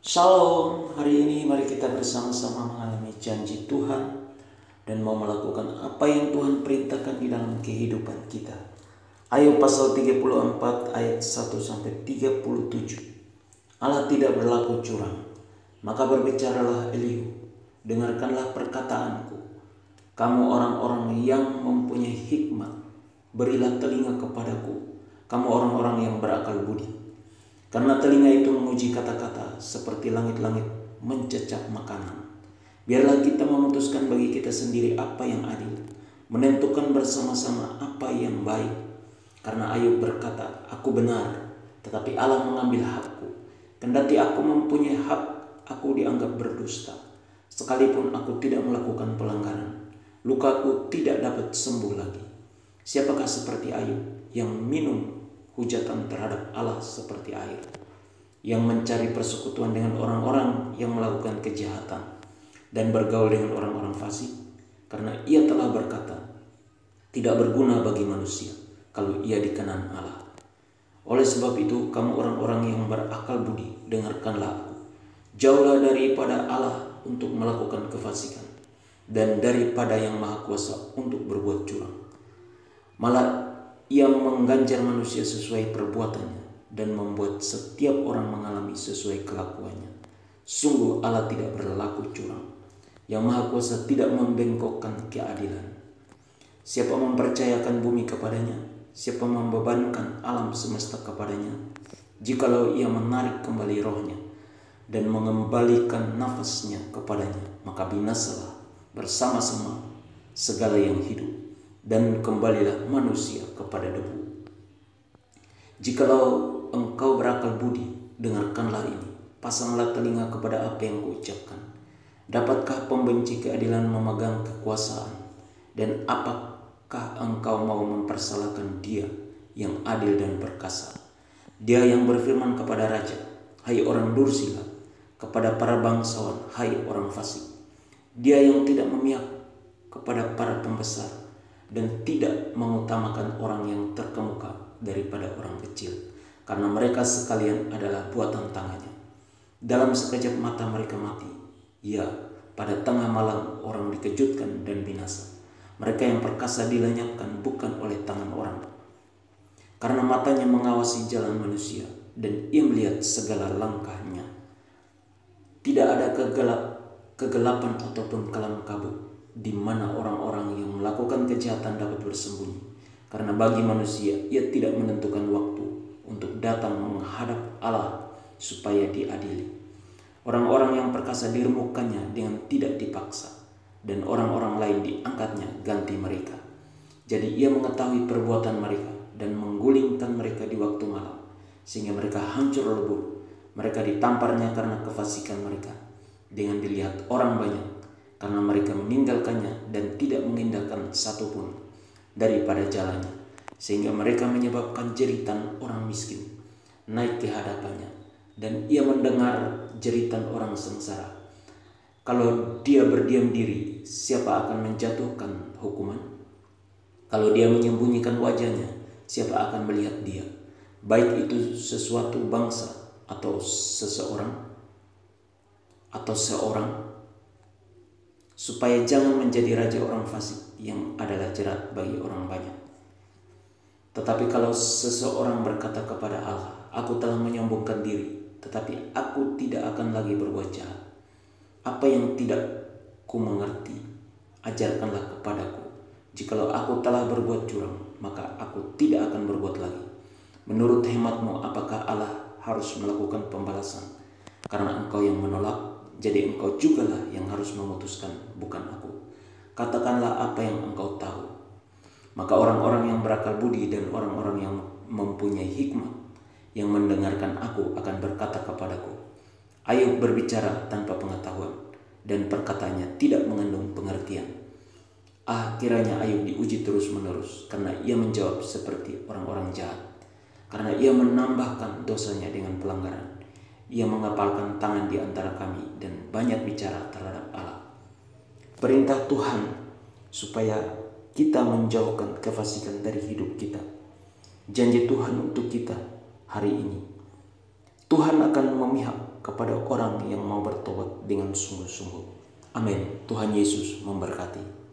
Shalom, hari ini mari kita bersama-sama mengalami janji Tuhan dan mau melakukan apa yang Tuhan perintahkan di dalam kehidupan kita. Ayub pasal 34 ayat 1-37. Allah tidak berlaku curang, maka berbicaralah Elihu, dengarkanlah perkataanku. Kamu orang-orang yang mempunyai hikmat, berilah telinga kepadaku, kamu orang-orang yang berakal budi. Karena telinga itu menguji kata-kata seperti langit-langit mencecap makanan. Biarlah kita memutuskan bagi kita sendiri apa yang adil, menentukan bersama-sama apa yang baik. Karena Ayub berkata, aku benar, tetapi Allah mengambil hakku. Kendati aku mempunyai hak, aku dianggap berdusta. Sekalipun aku tidak melakukan pelanggaran, lukaku tidak dapat sembuh lagi. Siapakah seperti Ayub yang minum hujatan terhadap Allah seperti air, yang mencari persekutuan dengan orang-orang yang melakukan kejahatan dan bergaul dengan orang-orang fasik, karena ia telah berkata, tidak berguna bagi manusia kalau ia dikenan Allah. Oleh sebab itu, kamu orang-orang yang berakal budi, dengarkanlah aku. Jauhlah daripada Allah untuk melakukan kefasikan, dan daripada yang maha kuasa untuk berbuat curang. Malah ia mengganjar manusia sesuai perbuatannya dan membuat setiap orang mengalami sesuai kelakuannya. Sungguh Allah tidak berlaku curang. Yang Maha Kuasa tidak membengkokkan keadilan. Siapa mempercayakan bumi kepadanya? Siapa membebankan alam semesta kepadanya? Jikalau ia menarik kembali rohnya dan mengembalikan nafasnya kepadanya, maka binasalah bersama-sama segala yang hidup, dan kembalilah manusia kepada debu. Jikalau engkau berakal budi, dengarkanlah ini. Pasanglah telinga kepada apa yang kuucapkan. Dapatkah pembenci keadilan memegang kekuasaan? Dan apakah engkau mau mempersalahkan Dia yang adil dan perkasa? Dia yang berfirman kepada raja, hai orang dursila, kepada para bangsawan, hai orang fasik. Dia yang tidak memihak kepada para pembesar dan tidak mengutamakan orang yang terkemuka daripada orang kecil, karena mereka sekalian adalah buatan tangannya. Dalam sekejap mata mereka mati, ya, pada tengah malam orang dikejutkan dan binasa. Mereka yang perkasa dilenyapkan bukan oleh tangan orang, karena matanya mengawasi jalan manusia dan ia melihat segala langkahnya. Tidak ada kegelapan ataupun kelam kabut di mana orang-orang yang melakukan kejahatan dapat bersembunyi, karena bagi manusia ia tidak menentukan waktu untuk datang menghadap Allah supaya diadili. Orang-orang yang perkasa diremukkannya dengan tidak dipaksa, dan orang-orang lain diangkatnya ganti mereka. Jadi ia mengetahui perbuatan mereka dan menggulingkan mereka di waktu malam, sehingga mereka hancur lebur. Mereka ditamparnya karena kefasikan mereka dengan dilihat orang banyak, karena mereka meninggalkannya dan tidak mengindahkan satupun daripada jalannya, sehingga mereka menyebabkan jeritan orang miskin naik ke hadapannya, dan ia mendengar jeritan orang sengsara. Kalau dia berdiam diri, siapa akan menjatuhkan hukuman? Kalau dia menyembunyikan wajahnya, siapa akan melihat dia? Baik itu sesuatu bangsa atau seseorang supaya jangan menjadi raja orang fasik yang adalah jerat bagi orang banyak. Tetapi kalau seseorang berkata kepada Allah, aku telah menyombongkan diri, tetapi aku tidak akan lagi berbuat jahat. Apa yang tidak ku mengerti, ajarkanlah kepadaku. Jikalau aku telah berbuat curang, maka aku tidak akan berbuat lagi. Menurut hematmu, apakah Allah harus melakukan pembalasan? Karena engkau yang menolak, jadi engkau jugalah yang harus memutuskan, bukan aku. Katakanlah apa yang engkau tahu. Maka orang-orang yang berakal budi dan orang-orang yang mempunyai hikmat yang mendengarkan aku akan berkata kepadaku, Ayub berbicara tanpa pengetahuan dan perkataannya tidak mengandung pengertian. Kiranya Ayub diuji terus-menerus, karena ia menjawab seperti orang-orang jahat, karena ia menambahkan dosanya dengan pelanggaran. Ia mengepalkan tangan di antara kami dan banyak bicara terhadap Allah. Perintah Tuhan supaya kita menjauhkan kefasikan dari hidup kita. Janji Tuhan untuk kita hari ini. Tuhan akan memihak kepada orang yang mau bertobat dengan sungguh-sungguh. Amin. Tuhan Yesus memberkati.